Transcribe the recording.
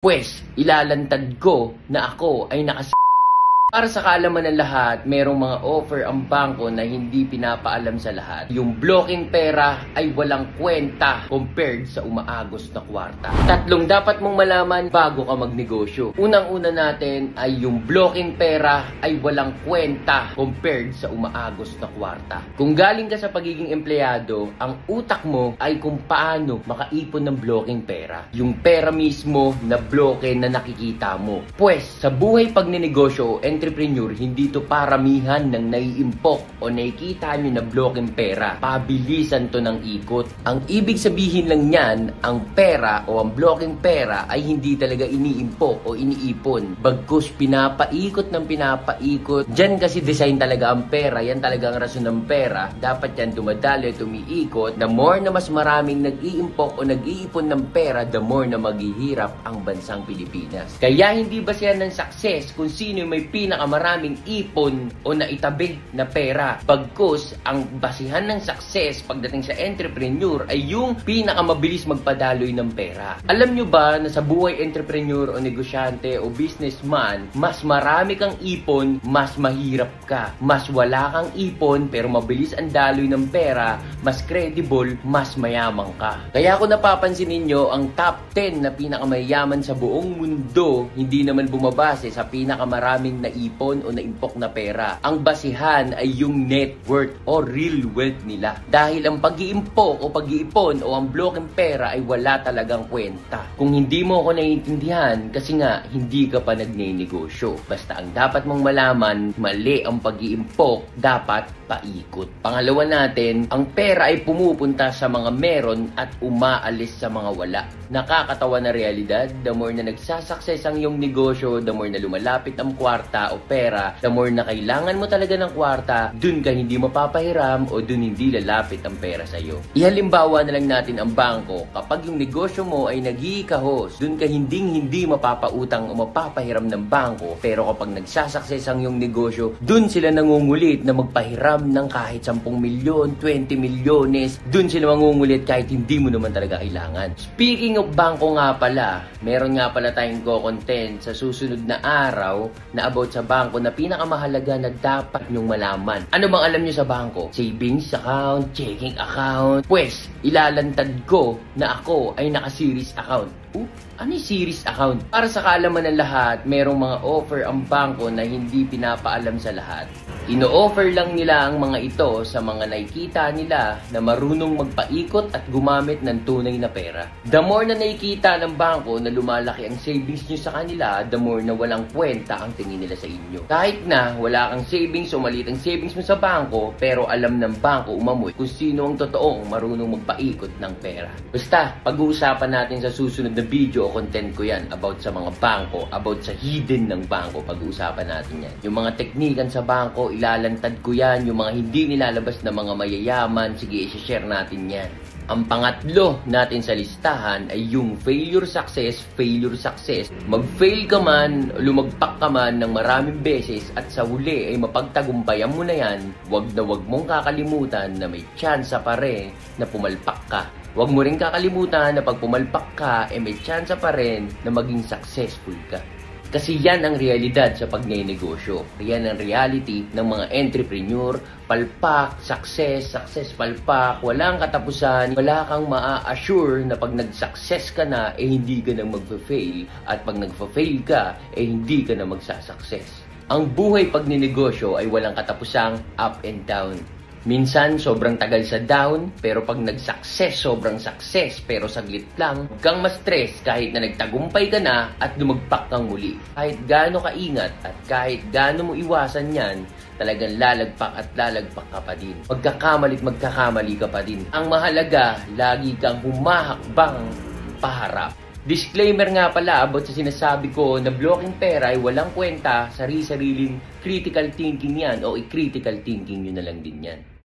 Pwes, ilalantad ko na ako ay Para sa kaalaman ng lahat, merong mga offer ang bangko na hindi pinapaalam sa lahat. Yung blocking pera ay walang kwenta compared sa umaagos na kwarta. Tatlong dapat mong malaman bago ka magnegosyo. Unang-una natin ay yung blocking pera ay walang kwenta compared sa umaagos na kwarta. Kung galing ka sa pagiging empleyado, ang utak mo ay kung paano makaipon ng blocking pera. Yung pera mismo na bloke na nakikita mo. Pwes, sa buhay pagnenegosyo, entrepreneur, hindi to paramihan ng naiimpok o nakikita nyo na blokeng pera. Pabilisan to ng ikot. Ang ibig sabihin lang yan, ang pera o ang blokeng pera ay hindi talaga iniimpok o iniipon. Bagkus pinapaikot ng pinapaikot. Diyan kasi design talaga ang pera. Yan talaga ang rason ng pera. Dapat yan dumadali, tumiikot. The more na mas maraming nag-iimpok o nag-iipon ng pera, the more na maghihirap ang bansang Pilipinas. Kaya hindi ba siya ng success kung sino may pinakamaraming ipon o naitabi na pera. Bagkus, ang basihan ng success pagdating sa entrepreneur ay yung pinakamabilis magpadaloy ng pera. Alam nyo ba na sa buhay entrepreneur o negosyante o businessman, mas marami kang ipon, mas mahirap ka. Mas wala kang ipon pero mabilis ang daloy ng pera, mas credible, mas mayaman ka. Kaya kung napapansin ninyo, ang top 10 na pinakamayaman sa buong mundo, hindi naman bumabase sa pinakamaraming naipon o naimpok na pera. Ang basihan ay yung net worth o real wealth nila. Dahil ang pag-iimpok o pag-iipon o ang blokeng pera ay wala talagang kwenta. Kung hindi mo ako naiintindihan, kasi nga hindi ka pa nagnenegosyo. Basta ang dapat mong malaman, mali ang pag-iimpok, dapat paikot. Pangalawa natin, ang pera ay pumupunta sa mga meron at umaalis sa mga wala. Nakakatawa na realidad, the more na nagsasucess ang iyong negosyo, the more na lumalapit ang kwarta o pera, the more na kailangan mo talaga ng kwarta, dun ka hindi mapapahiram o dun hindi lalapit ang pera sa iyo. Ihalimbawa na lang natin ang bangko. Kapag yung negosyo mo ay nag-iikahos, dun ka hindi mapapautang o mapapahiram ng bangko. Pero kapag nagsasucess ang iyong negosyo, dun sila nangungulit na magpahiram ng kahit 10 milyon, 20 milyones, dun sila mangungulit kahit hindi mo naman talaga kailangan. Speaking of bangko nga pala, meron nga pala tayong content sa susunod na araw na about sa bangko na pinakamahalaga na dapat nyong malaman. Ano bang alam nyo sa bangko? Savings account, checking account. Pwes, ilalantad ko na ako ay naka-series account. Ano yung series account? Para sa kaalaman ng lahat, merong mga offer ang bangko na hindi pinapaalam sa lahat. Ino-offer lang nila ang mga ito sa mga nakikita nila na marunong magpaikot at gumamit ng tunay na pera. The more na nakikita ng bangko na lumalaki ang savings nyo sa kanila, the more na walang kwenta ang tingin nila sa inyo. Kahit na wala kang savings o maliit ang savings mo sa bangko, pero alam ng bangko umamoy kung sino ang totoong marunong magpaikot ng pera. Basta, pag-uusapan natin sa susunod na video o content ko yan about sa mga bangko, about sa hidden ng bangko, pag-uusapan natin yan. Yung mga teknikan sa bangko, ilalantad ko yan. Yung mga hindi nilalabas na mga mayayaman, sige, i-share natin yan. Ang pangatlo natin sa listahan ay yung failure success. Mag-fail ka man, lumagpak ka man ng maraming beses at sa huli ay mapagtagumpayan mo na yan, wag na wag mong kakalimutan na may tsansa pa rin na pumalpak ka. Huwag mo rin kakalimutan na pag pumalpak ka, may tsansa pa rin na maging successful ka. Kasi yan ang realidad sa pagnenegosyo. Yan ang reality ng mga entrepreneur. Palpak, success, palpak. Walang katapusan. Wala kang maa-assure na pag nag-success ka na, hindi ka na mag-fail. At pag nag-fail ka, hindi ka na magsasucess. Ang buhay pagnenegosyo ay walang katapusang up and down. Minsan, sobrang tagal sa down, pero pag nag-success, sobrang success, pero saglit lang. Huwag kang ma-stress kahit na nagtagumpay ka na at lumagpak kang muli. Kahit gaano ka ingat at kahit gaano mo iwasan yan, talagang lalagpak at lalagpak ka pa din. Magkakamali ka pa din. Ang mahalaga, lagi kang humahakbang paharap. Disclaimer nga pala about sa sinasabi ko na blocking pera ay walang kwenta, sari-sariling critical thinking yan o i-critical thinking nyo na lang din yan.